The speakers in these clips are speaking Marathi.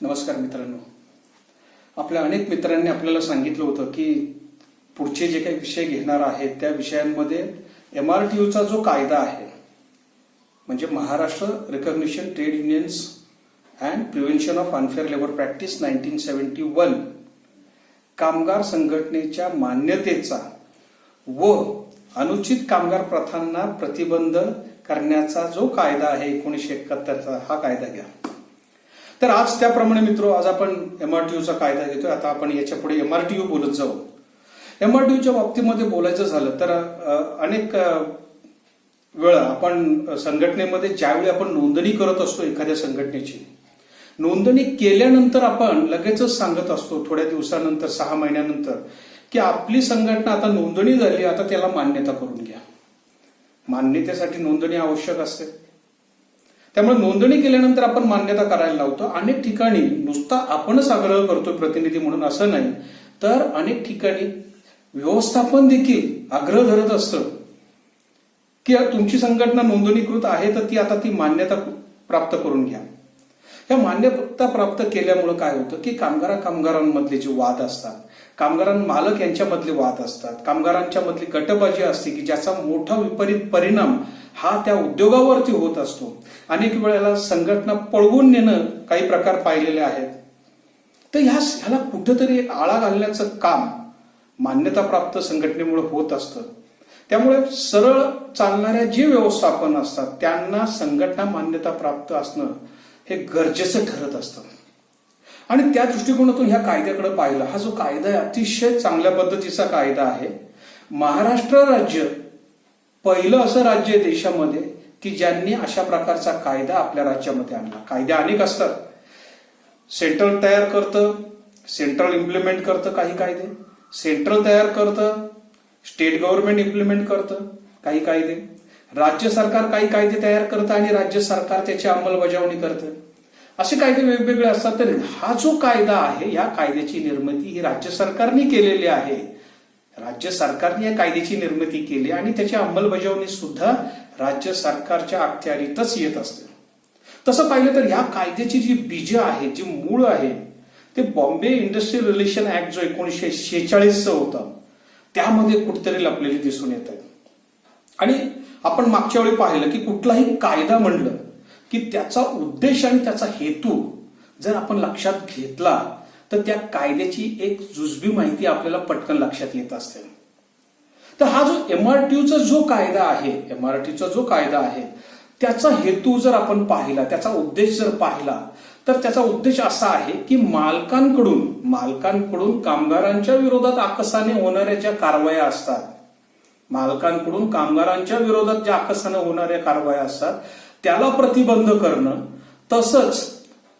नमस्कार मित्रांनो. आपल्या अनेक मित्रांनी आपल्याला सांगितलं होतं की पुढचे जे काही विषय घेणार आहेत त्या विषयांमध्ये MRTU चा जो कायदा आहे म्हणजे Maharashtra recognition trade unions and prevention of unfair labour practice 1971 कामगार संघटनेच्या मान्यतेचा व अनुचित कामगार प्रथांना प्रतिबंध करण्याचा जो कायदा आहे 1971चा हा कायदा घ्या. तर आज त्याप्रमाणे मित्रो आज आपण MRTU चा कायदा घेतोय. आता आपण याच्या पुढे MRTU बोलत जाऊ. MRTUच्या बाबतीमध्ये बोलायचं झालं तर अनेक वेळा आपण संघटनेमध्ये ज्यावेळी आपण नोंदणी करत असतो एखाद्या संघटनेची नोंदणी केल्यानंतर आपण लगेचच सांगत असतो थोड्या दिवसानंतर 6 महिन्यानंतर की आपली संघटना आता नोंदणी झाली, आता त्याला मान्यता करून घ्या. मान्यतेसाठी नोंदणी आवश्यक असते. त्यामुळे नोंदणी केल्यानंतर आपण मान्यता करायला लावतो. अनेक ठिकाणी नुसता आपणच आग्रह करतो प्रतिनिधी म्हणून असं नाही, तर अनेक ठिकाणी व्यवस्थापन देखील आग्रह धरत असतं की तुमची संघटना नोंदणीकृत आहे तर ती मान्यता प्राप्त करून घ्या. या प्राप्त केल्यामुळे काय होतं की कामगारांमधले जे वाद असतात, मालक यांच्यामधले वाद असतात, कामगारांच्या मधली गटबाजी असते की ज्याचा मोठा विपरीत परिणाम हा त्या उद्योगावरती होत असतो. अनेक वेळेला संघटना पळवून नेणं काही प्रकार पाहिलेले आहेत. तर ह्याला कुठेतरी एक आळा घालण्याचं काम मान्यताप्राप्त संघटनेमुळे होत असतं. त्यामुळे सरळ चालणाऱ्या जे व्यवस्थापन असतात त्यांना संघटना मान्यता प्राप्त असणं हे गरजेचं ठरत असतं. आणि त्या दृष्टिकोनातून ह्या कायद्याकडे पाहिलं, हा जो कायदा आहे अतिशय चांगल्या पद्धतीचा कायदा आहे. महाराष्ट्र राज्य पहिलं असं राज्य आहे देशामध्ये की ज्यांनी अशा प्रकारचा कायदा आपल्या राज्यामध्ये आणला. कायदे अनेक असतात. सेंट्रल तयार करतं, सेंट्रल इम्प्लिमेंट करतं, काही कायदे सेंट्रल तयार करतं, स्टेट गव्हर्नमेंट इम्प्लिमेंट करतं काही कायदे, राज्य सरकार काही कायदे तयार करतं आणि राज्य सरकार त्याची अंमलबजावणी करतं. असे कायदे वेगवेगळे असतात. तर हा जो कायदा आहे या कायद्याची निर्मिती ही राज्य सरकारने केलेली आहे. राज्य सरकारने या कायद्याची निर्मिती केली आणि त्याची अंमलबजावणी सुद्धा राज्य सरकारच्या अखत्यारीतच येत असते. तसं पाहिलं तर ह्या कायद्याची जी बीज आहे, जी मूळ आहे, ते बॉम्बे इंडस्ट्रियल रिलेशन ऍक्ट जो 1946 होता त्यामध्ये कुठेतरी लपलेली दिसून येत आहे. आणि आपण मागच्या वेळी पाहिलं की कुठलाही कायदा म्हणलं की त्याचा उद्देश आणि त्याचा हेतू जर आपण लक्षात घेतला तर त्या कायद्याची एक जुजबी माहिती आपल्याला पटकन लक्षात येत असते. तर हा जो MRTUचा जो कायदा आहे त्याचा हेतू जर आपण पाहिला, त्याचा उद्देश जर पाहिला तर त्याचा उद्देश असा आहे की मालकांकडून कामगारांच्या विरोधात आकसाने होणाऱ्या ज्या कारवाया असतात, मालकांकडून कामगारांच्या विरोधात ज्या आकसाने होणाऱ्या कारवाया असतात त्याला प्रतिबंध करणं, तसंच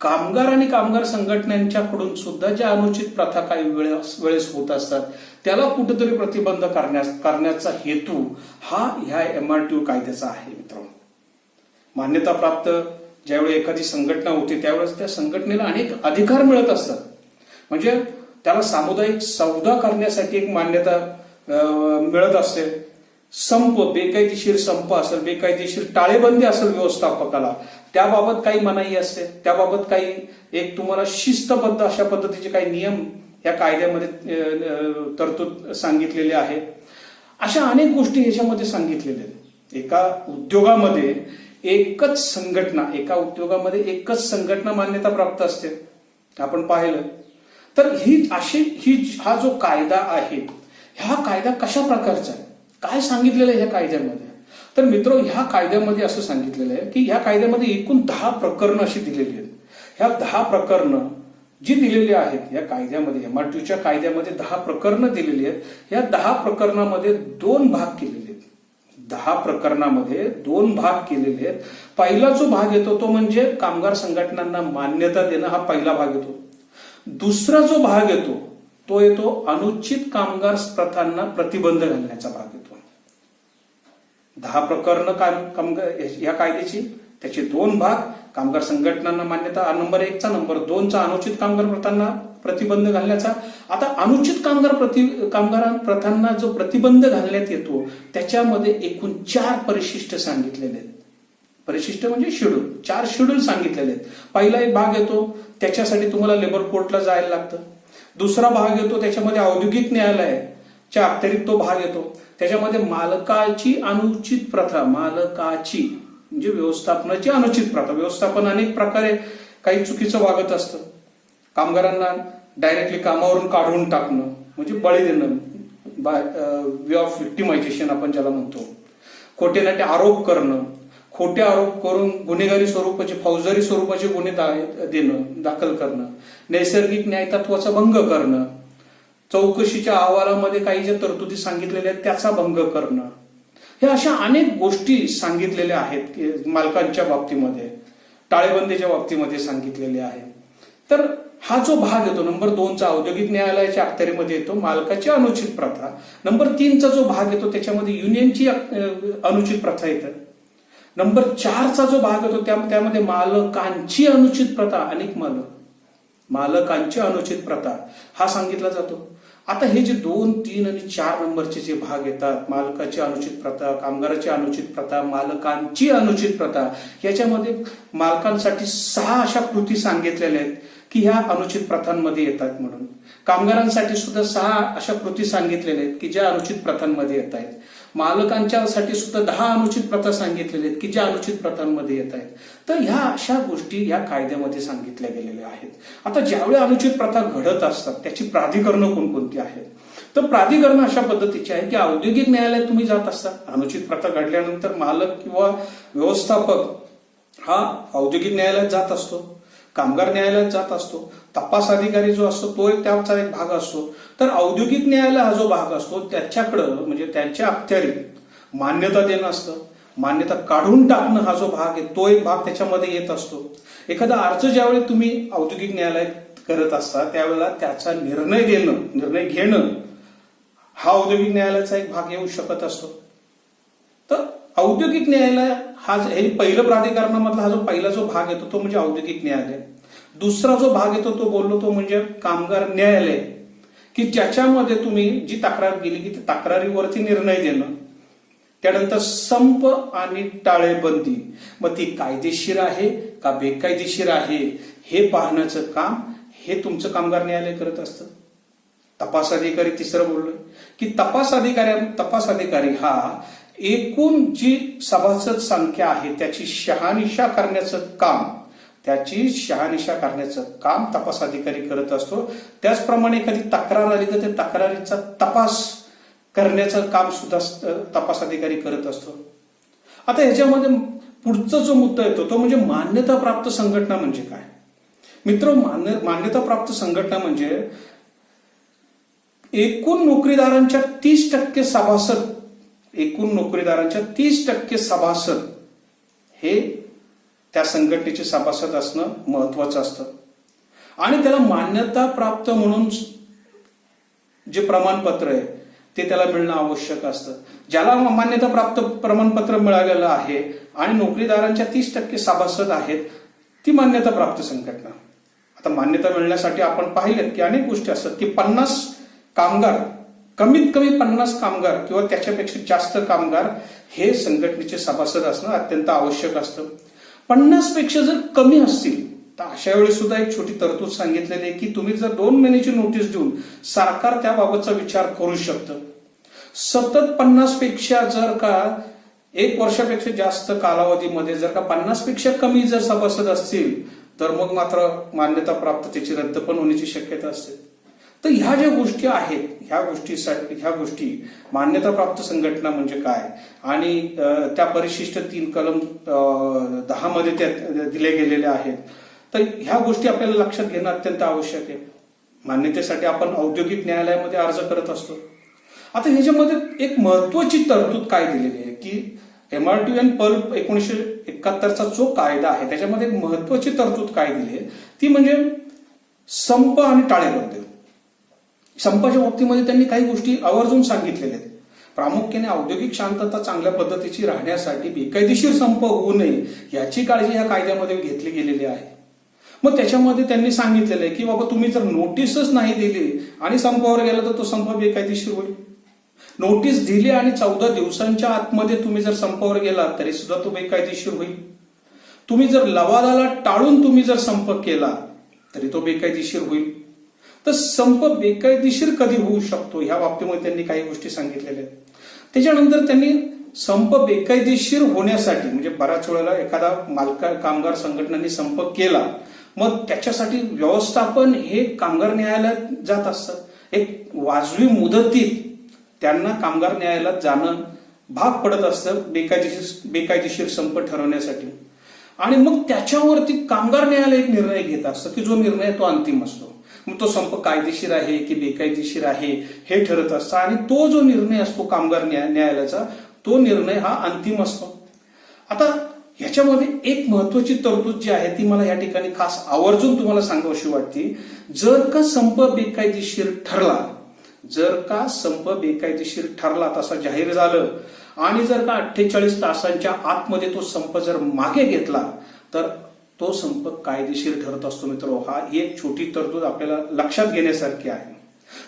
कामगार आणि कामगार संघटनांच्याकडून सुद्धा ज्या अनुचित प्रथा काही वेळेस होत असतात त्याला कुठेतरी प्रतिबंध करण्याचा हेतू हा ह्या MRTU कायद्याचा आहे. मित्रांनो, मान्यता प्राप्त ज्यावेळी एखादी संघटना होते त्यावेळेस त्या संघटनेला अनेक अधिकार मिळत असतात. म्हणजे त्याला सामुदायिक सौदा करण्यासाठी एक मान्यता मिळत असते. बेकायदेशीर संप असेल, बेकायदेशीर टाळेबंदी असेल व्यवस्थापकाला, त्याबाबत काही मनाई असते, त्याबाबत काही एक तुम्हाला शिस्तबद्ध अशा पद्धतीचे काही नियम या कायद्यामध्ये तरतूद सांगितलेले आहे. अशा अनेक गोष्टी याच्यामध्ये सांगितलेल्या आहेत. एका उद्योगामध्ये एकच संघटना मान्यता प्राप्त असते आपण पाहिलं तर हा जो कायदा आहे हा कायदा कशा प्रकारचा आहे, काय सांगितलेलं आहे ह्या कायद्यामध्ये. तर मित्र, ह्या कायद्यामध्ये असं सांगितलेलं आहे की ह्या कायद्यामध्ये एकूण 10 प्रकरणं अशी दिलेली आहेत. ह्या 10 प्रकरणं जी दिलेली आहेत या कायद्यामध्ये, MRTUच्या कायद्यामध्ये 10 प्रकरणं दिलेली आहेत. या 10 प्रकरणामध्ये 2 भाग केलेले आहेत. 10 प्रकरणामध्ये 2 भाग केलेले आहेत. पहिला जो भाग येतो तो म्हणजे कामगार संघटनांना मान्यता देणं, हा पहिला भाग येतो. दुसरा जो भाग येतो तो येतो अनुचित कामगार प्रथांना प्रतिबंध घालण्याचा भाग येतो. 10 प्रकरणं या कायद्याची, त्याचे 2 भाग, कामगार संघटनांना मान्यता नंबर 1 चा, नंबर 2 चा अनुचित कामगार प्रथांना प्रतिबंध घालण्याचा. आता अनुचित कामगार प्रथांना जो प्रतिबंध घालण्यात येतो त्याच्यामध्ये एकूण 4 परिशिष्ट सांगितलेले आहेत. परिशिष्ट म्हणजे शेड्यूल, 4 शेड्यूल सांगितलेले आहेत. पहिला एक भाग येतो त्याच्यासाठी तुम्हाला लेबर कोर्टला जायला लागतं. दुसरा भाग येतो त्याच्यामध्ये औद्योगिक न्यायालयाच्या अखत्यारीत तो भाग येतो. त्याच्यामध्ये मालकाची अनुचित प्रथा, मालकाची म्हणजे व्यवस्थापनाची अनुचित प्रथा. व्यवस्थापन अनेक प्रकारे काही चुकीचं वागत असतं. कामगारांना डायरेक्टली कामावरून काढून टाकणं म्हणजे बळी देणं, वे ऑफ विक्टिमायझेशन आपण ज्याला म्हणतो. खोटे नाटे आरोप करणं, खोटे आरोप करून गुन्हेगारी स्वरूपाचे, फौजदारी स्वरूपाचे गुन्हे दाखल करणं, नैसर्गिक न्यायतत्वाचा भंग करणं, चौकशीच्या अहवालामध्ये काही ज्या तरतुदी सांगितलेल्या आहेत त्याचा भंग करणं, हे अशा अनेक गोष्टी सांगितलेल्या आहेत मालकांच्या बाबतीमध्ये, टाळेबंदीच्या बाबतीमध्ये सांगितलेल्या आहेत. तर हा जो भाग येतो नंबर 2चा औद्योगिक न्यायालयाच्या अखत्यारीमध्ये येतो मालकाची अनुचित प्रथा. नंबर 3चा जो भाग येतो त्याच्यामध्ये युनियनची अनुचित प्रथा येतं. नंबर 4चा जो भाग येतो त्यामध्ये मालकांची अनुचित प्रथा, अनेक मालकांची अनुचित प्रथा हा सांगितला जातो. आता हे जे 2, 3 आणि 4 नंबरचे जे भाग येतात, मालकाची अनुचित प्रथा, कामगाराची अनुचित प्रथा, मालकांची अनुचित प्रथा, याच्यामध्ये मालकांसाठी 6 अशा कृती सांगितलेल्या आहेत की ह्या अनुचित प्रथांमध्ये येतात म्हणून. कामगारांसाठी सुद्धा 6 अशा कृती सांगितलेल्या आहेत की ज्या अनुचित प्रथांमध्ये येत आहेत. मालकांच्यासाठी सुद्धा 10 अनुचित प्रथा सांगितलेल्या आहेत की ज्या अनुचित प्रथांमध्ये येत आहेत. तर ह्या अशा गोष्टी या कायद्यामध्ये सांगितल्या गेलेल्या आहेत. आता ज्यावेळी अनुचित प्रथा घडत असतात त्याची प्राधिकरणं कोणकोणती आहेत? तर प्राधिकरणं अशा पद्धतीची आहे की औद्योगिक न्यायालयात तुम्ही जात असता, अनुचित प्रथा घडल्यानंतर मालक किंवा व्यवस्थापक हा औद्योगिक न्यायालयात जात असतो, कामगार न्यायालयात जात असतो, तपास अधिकारी जो असतो तो त्याचा एक भाग असतो. तर औद्योगिक न्यायालय हा जो भाग असतो त्याच्याकडं म्हणजे त्यांच्या अखत्यारीत मान्यता देणं असतं, मान्यता काढून टाकणं हा जो भाग आहे तो एक भाग त्याच्यामध्ये येत असतो. एखादा अर्ज ज्यावेळी तुम्ही औद्योगिक न्यायालयात करत असता त्यावेळेला त्याचा निर्णय घेणं हा औद्योगिक न्यायालयाचा एक भाग येऊ शकत असतो. तर औद्योगिक न्यायालय हा हे पहिलं प्राधिकरणामधला हा जो पहिला जो भाग येतो तो म्हणजे औद्योगिक न्यायालय. दुसरा जो भाग येतो तो बोललो तो म्हणजे कामगार न्यायालय, की ज्याच्यामध्ये तुम्ही जी तक्रार गेली की तक्रारीवरती निर्णय देणं. त्यानंतर संप आणि टाळेबंदी, मग ती कायदेशीर आहे का बेकायदेशीर आहे हे पाहण्याचं काम हे तुमचं कामगार न्यायालय करत असतं. तपास अधिकारी तिसरं बोललोय की तपास अधिकारी हा एकूण जी सभासद संख्या आहे त्याची शहानिशा करण्याचं काम तपास अधिकारी करत असतो. त्याचप्रमाणे एखादी तक्रार आली तर त्या तक्रारीचा तपास करण्याचं काम सुद्धा तपास अधिकारी करत असतो. आता ह्याच्यामध्ये पुढचा जो मुद्दा येतो तो म्हणजे मान्यता प्राप्त संघटना म्हणजे काय? मित्र, मान्यता प्राप्त संघटना म्हणजे एकूण नोकरीदारांच्या 30% सभासद हे त्या संघटनेचे सभासद असणं महत्वाचं असतं. आणि त्याला मान्यता प्राप्त म्हणून जे प्रमाणपत्र आहे ते त्याला मिळणं आवश्यक असतं. ज्याला मान्यता प्राप्त प्रमाणपत्र मिळालेलं आहे आणि नोकरीदारांच्या 30% सभासद आहेत ती मान्यता प्राप्त संघटना. आता मान्यता मिळण्यासाठी आपण पाहिलेत की अनेक गोष्टी असतात की 50 कामगार, कमीत कमी 50 कामगार किंवा त्याच्यापेक्षा जास्त कामगार हे संघटनेचे सभासद असणं अत्यंत आवश्यक असतं. 50 पेक्षा जर कमी असतील तर अशा वेळी सुद्धा एक छोटी तरतूद सांगितलेली आहे की तुम्ही जर 2 महिन्याची नोटीस देऊन सरकार त्याबाबतचा विचार करू शकतं. सतत 50 पेक्षा जर का 1 वर्षापेक्षा जास्त कालावधीमध्ये जर का 50 पेक्षा कमी जर सभासद असतील तर मग मात्र मान्यता प्राप्त त्याची रद्द पण होण्याची शक्यता असते. तर ह्या ज्या गोष्टी आहेत ह्या गोष्टी मान्यता प्राप्त संघटना म्हणजे काय आणि त्या परिशिष्ट 3 कलम 10 मध्ये त्या दिल्या गेलेल्या आहेत. तर ह्या गोष्टी आपल्याला लक्षात घेणं अत्यंत आवश्यक आहे. मान्यतेसाठी आपण औद्योगिक न्यायालयामध्ये अर्ज करत असतो. आता ह्याच्यामध्ये एक महत्वाची तरतूद काय दिलेली आहे की MRTO पल्प 1971चा जो कायदा आहे त्याच्यामध्ये एक महत्वाची तरतूद काय दिली आहे ती म्हणजे संप आणि टाळेबंदी. संपाच्या बाबतीमध्ये त्यांनी काही गोष्टी आवर्जून सांगितलेल्या आहेत. प्रामुख्याने औद्योगिक शांतता चांगल्या पद्धतीची राहण्यासाठी बेकायदेशीर संप होऊ नये याची काळजी या कायद्यामध्ये घेतली गेलेली आहे. मग त्याच्यामध्ये त्यांनी सांगितलेलं आहे की बाबा तुम्ही जर नोटीसच नाही दिली आणि संपावर गेला तर तो संप बेकायदेशीर होईल. नोटीस दिली आणि 14 दिवसांच्या आतमध्ये तुम्ही जर संपावर गेला तरी सुद्धा तो बेकायदेशीर होईल. तुम्ही जर लवादाला टाळून तुम्ही जर संप केला तरी तो बेकायदेशीर होईल. तर संप बेकायदेशीर कधी होऊ शकतो ह्या बाबतीमध्ये त्यांनी काही गोष्टी सांगितलेल्या आहेत. त्याच्यानंतर त्यांनी संप बेकायदेशीर होण्यासाठी म्हणजे बऱ्याच वेळेला एखादा कामगार संघटनांनी संप केला, मग त्याच्यासाठी व्यवस्थापन हे कामगार न्यायालयात जात असतं. एक वाजवी मुदतीत त्यांना कामगार न्यायालयात जाणं भाग पडत असतं बेकायदेशीर संप ठरवण्यासाठी. आणि मग त्याच्यावरती कामगार न्यायालय एक निर्णय घेत असतं की जो निर्णय तो अंतिम असतो. मग तो संप कायदेशीर आहे की बेकायदेशीर आहे हे ठरत असतं. आणि तो जो निर्णय असतो कामगार न्यायालयाचा तो निर्णय हा अंतिम असतो. आता ह्याच्यामध्ये एक महत्वाची तरतूद जी आहे ती मला या ठिकाणी खास आवर्जून तुम्हाला सांगावीशी वाटते. जर का संप बेकायदेशीर ठरला, जर का संप बेकायदेशीर ठरला तसा जाहीर झालं आणि जर का 48 तासांच्या आतमध्ये तो संप जर मागे घेतला तर तो संप कायदेशीर ठरत असतो. मित्र, हा एक छोटी तरतूद आपल्याला लक्षात घेण्यासारखी आहे.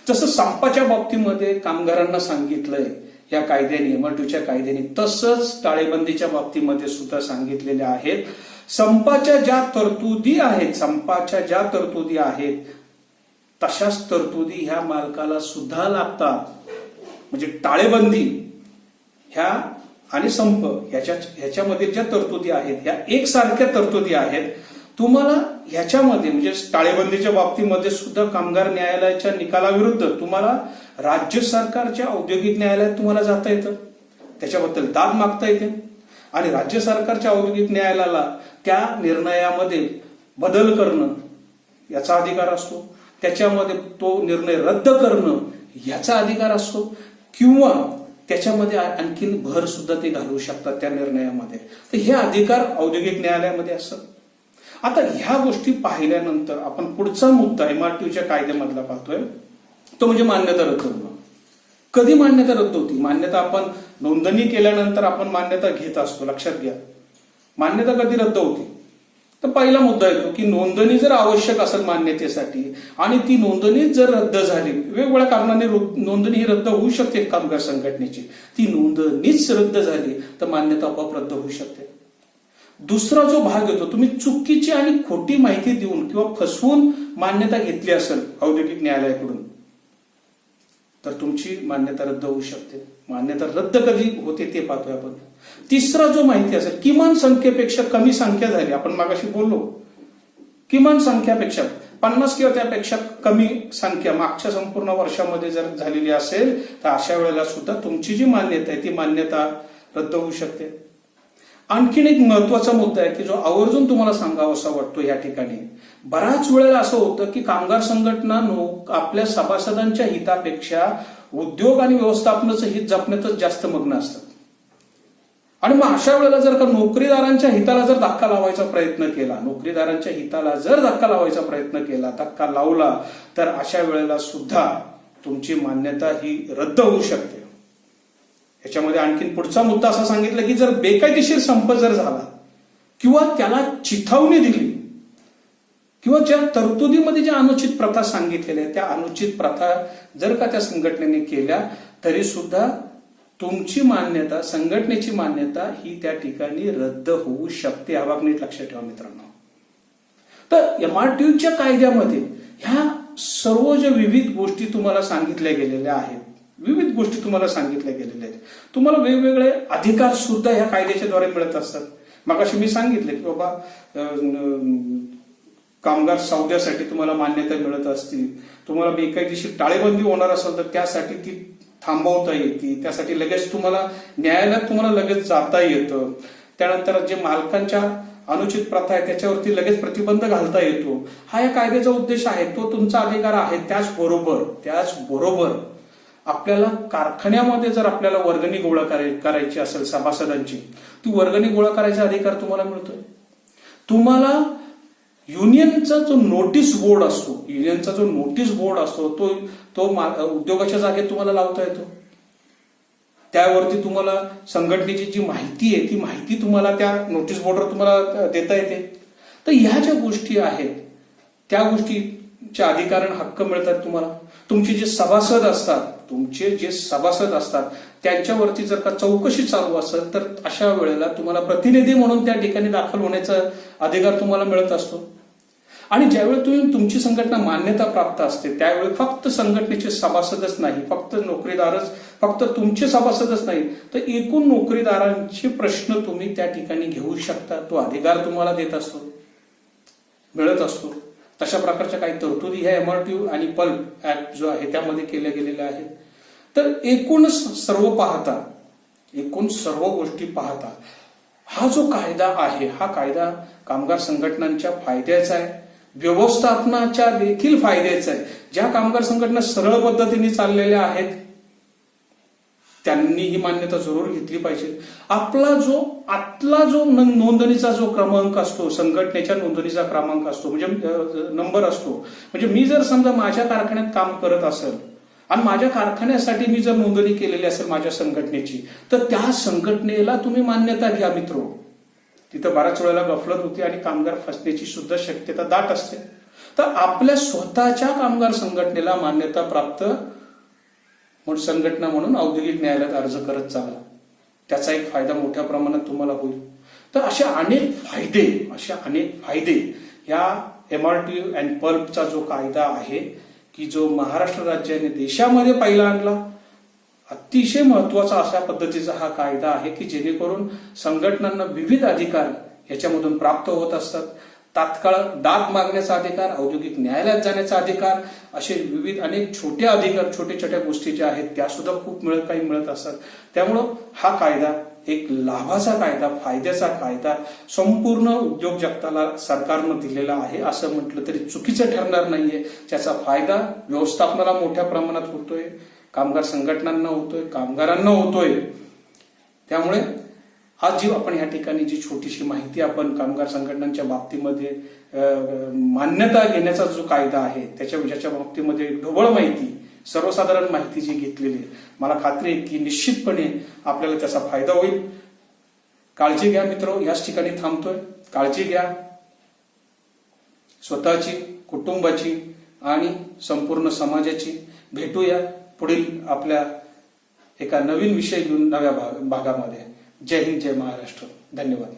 जसं संपाच्या बाबतीमध्ये कामगारांना सांगितलंय या कायद्याने, MRTOच्या कायद्याने, तसंच टाळेबंदीच्या बाबतीमध्ये सुद्धा सांगितलेले आहेत. संपाच्या ज्या तरतुदी आहेत तशाच तरतुदी ह्या मालकाला सुद्धा लागतात. म्हणजे टाळेबंदी ह्या आणि संप ह्याच्यामध्ये ज्या तरतुदी आहेत ह्या एकसारख्या तरतुदी आहेत. तुम्हाला ह्याच्यामध्ये म्हणजे टाळेबंदीच्या बाबतीमध्ये सुद्धा कामगार न्यायालयाच्या निकालाविरुद्ध तुम्हाला राज्य सरकारच्या औद्योगिक न्यायालयात तुम्हाला जाता येतं, त्याच्याबद्दल दाद मागता येते. आणि राज्य सरकारच्या औद्योगिक न्यायालयाला त्या निर्णयामध्ये बदल करणं याचा अधिकार असतो, त्याच्यामध्ये तो निर्णय रद्द करणं याचा अधिकार असतो, किंवा त्याच्यामध्ये आणखीन भर सुद्धा ते घालवू शकतात त्या निर्णयामध्ये. तर हे अधिकार औद्योगिक न्यायालयामध्ये असतात. आता ह्या गोष्टी पाहिल्यानंतर आपण पुढचा मुद्दा MRTOच्या कायद्यामधला पाहतोय, तो म्हणजे मान्यता रद्द होणं. कधी मान्यता रद्द होती? मान्यता आपण नोंदणी केल्यानंतर आपण मान्यता घेत असतो. लक्षात घ्या, मान्यता कधी रद्द होती? तर पहिला मुद्दा येतो की नोंदणी जर आवश्यक असेल मान्यतेसाठी आणि ती नोंदणी जर रद्द झाली, वेगवेगळ्या कारणाने नोंदणी ही रद्द होऊ शकते कामगार संघटनेची, ती नोंदणीच रद्द झाली तर मान्यता आपोआप रद्द होऊ शकते. दुसरा जो भाग येतो, तुम्ही चुकीची आणि खोटी माहिती देऊन किंवा फसवून मान्यता घेतली असेल औद्योगिक न्यायालयाकडून तर तुमची मान्यता रद्द होऊ शकते. मान्यता रद्द कधी होते ते पाहतोय आपण. तिसरा जो माहिती असेल, किमान संख्येपेक्षा कमी संख्या झाली, आपण मागाशी बोललो किमान संख्यापेक्षा 50 किंवा त्यापेक्षा कमी संख्या मागच्या संपूर्ण वर्षामध्ये जर झालेली असेल तर अशा वेळेला सुद्धा तुमची जी मान्यता आहे ती मान्यता रद्द होऊ शकते. आणखीन एक महत्वाचा मुद्दा आहे की जो आवर्जून तुम्हाला सांगावासा वाटतो या ठिकाणी. बऱ्याच वेळेला असं होतं की कामगार संघटना आपल्या सभासदांच्या हितापेक्षा उद्योग आणि व्यवस्थापनाचं हित जपण्यातच जास्त मग्न असतात. आणि मग अशा वेळेला जर का नोकरीदारांच्या हिताला जर धक्का लावायचा प्रयत्न केला, धक्का लावला तर अशा वेळेला सुद्धा तुमची मान्यता ही रद्द होऊ शकते. याच्यामध्ये आणखीन पुढचा मुद्दा असा सांगितला की जर बेकायदेशीर संप जर झाला किंवा त्याला चिथावणी दिली किंवा ज्या तरतुदीमध्ये ज्या अनुचित प्रथा सांगितलेल्या त्या अनुचित प्रथा जर का त्या संघटनेने केल्या तरी सुद्धा तुमची मान्यता, संघटनेची मान्यता ही त्या ठिकाणी रद्द होऊ शकते. हा भाग नीट लक्षात ठेवा मित्रांनो. तर MRTOच्या कायद्यामध्ये ह्या सर्व ज्या विविध गोष्टी तुम्हाला सांगितल्या गेलेल्या आहेत, तुम्हाला वेगवेगळे अधिकार सुद्धा ह्या कायद्याच्या द्वारे मिळत असतात. मगाशी मी सांगितले की बाबा कामगार सौद्यासाठी तुम्हाला मान्यता मिळत असती, तुम्हाला बेकायदेशीर टाळेबंदी होणार असेल तर त्यासाठी ती थांबवता येते, त्यासाठी लगेच तुम्हाला न्यायालयात लगेच जाता येतं. त्यानंतर जे मालकांच्या अनुचित प्रथा आहे त्याच्यावरती लगेच प्रतिबंध घालता येतो. हा या कायद्याचा उद्देश आहे, तो तुमचा अधिकार आहे. त्याचबरोबर आपल्याला कारखान्यामध्ये जर आपल्याला वर्गणी गोळा करायची असेल सभासदांची, ती वर्गणी गोळा करायचा अधिकार तुम्हाला मिळतोय. तुम्हाला युनियनचा जो नोटीस बोर्ड असतो तो उद्योगाच्या जागेत तुम्हाला लावता येतो. त्यावरती तुम्हाला संघटनेची जी माहिती आहे ती माहिती तुम्हाला त्या नोटीस बोर्डवर तुम्हाला देता येते. तर ह्या ज्या गोष्टी आहेत त्या गोष्टीचे अधिकार आणि हक्क मिळतात तुम्हाला. तुमचे जे सभासद असतात त्यांच्यावरती जर का चौकशी चालू असेल तर अशा वेळेला तुम्हाला प्रतिनिधी म्हणून त्या ठिकाणी दाखल होण्याचा अधिकार तुम्हाला मिळत असतो. आणि ज्यावेळी तुम्ही तुमची संघटना मान्यता प्राप्त असते त्यावेळी फक्त संघटनेचे सभासदच नाही, फक्त नोकरीदारच, फक्त तुमचे सभासदच नाही तर एकूण नोकरीदारांचे प्रश्न तुम्ही त्या ठिकाणी घेऊ शकता. तो अधिकार तुम्हाला देत असतो, मिळत असतो. तशा प्रकारच्या काही तरतुदी ह्या MRTU आणि पल्प ऍक्ट जो आहे त्यामध्ये केल्या गेलेल्या आहेत. तर एकूण सर्व गोष्टी पाहता हा जो कायदा आहे हा कायदा कामगार संघटनांच्या फायद्याचा आहे, व्यवस्थापनाच्या देखील फायद्याचा आहे. ज्या कामगार संघटना सरळ पद्धतीने चाललेल्या आहेत त्यांनी ही मान्यता जरूर घेतली पाहिजे. आतला जो नोंदणीचा जो क्रमांक असतो, संघटनेच्या नोंदणीचा क्रमांक असतो म्हणजे नंबर असतो, म्हणजे मी जर समजा माझ्या कारखान्यात काम करत असेल आणि माझ्या कारखान्यासाठी मी जर नोंदणी केलेली असेल माझ्या संघटनेची तर त्या संघटनेला तुम्ही मान्यता घ्या मित्रो. तिथं बऱ्याच वेळेला गफलत होती आणि कामगार फसण्याची सुद्धा शक्यता दाट असते. तर आपल्या स्वतःच्या कामगार संघटनेला मान्यता प्राप्त संघटना म्हणून औद्योगिक न्यायालयात अर्ज करत चाला. त्याचा एक फायदा मोठ्या प्रमाणात तुम्हाला होईल. तर असे अनेक फायदे या MRTU अँड पल्पचा जो कायदा आहे की जो महाराष्ट्र राज्याने देशामध्ये पहिला आणला, अतिशय महत्वाचा अशा पद्धतीचा हा कायदा आहे की जेणेकरून संघटनांना विविध अधिकार याच्यामधून प्राप्त होत असतात. तात्काळ दाद मागण्याचा अधिकार, औद्योगिक न्यायालयात जाण्याचा अधिकार, असे विविध अनेक छोटे अधिकार, छोट्या गोष्टी ज्या आहेत त्या सुद्धा खूप काही मिळत असतात. त्यामुळं हा कायदा एक लाभाचा कायदा, फायद्याचा कायदा संपूर्ण उद्योग जगताला सरकारनं दिलेला आहे असं म्हटलं तरी चुकीचं ठरणार नाहीये. त्याचा फायदा व्यवस्थापनाला मोठ्या प्रमाणात होतोय, कामगार संघटनांना होतोय, कामगारांना होतोय. त्यामुळे आज जी आपण या ठिकाणी जी छोटीशी माहिती आपण कामगार संघटनांच्या बाबतीमध्ये मान्यता घेण्याचा जो कायदा आहे त्याच्या बाबतीमध्ये ढोबळ माहिती, सर्वसाधारण माहिती जी घेतलेली आहे, मला खात्री आहे की निश्चितपणे आपल्याला त्याचा फायदा होईल. काळजी घ्या मित्र, याच ठिकाणी थांबतोय. काळजी घ्या स्वतःची, कुटुंबाची आणि संपूर्ण समाजाची. भेटूया पुढील आपल्या एका नवीन विषय घेऊन नव्या भागामध्ये. जय हिंद, जय महाराष्ट्र. धन्यवाद.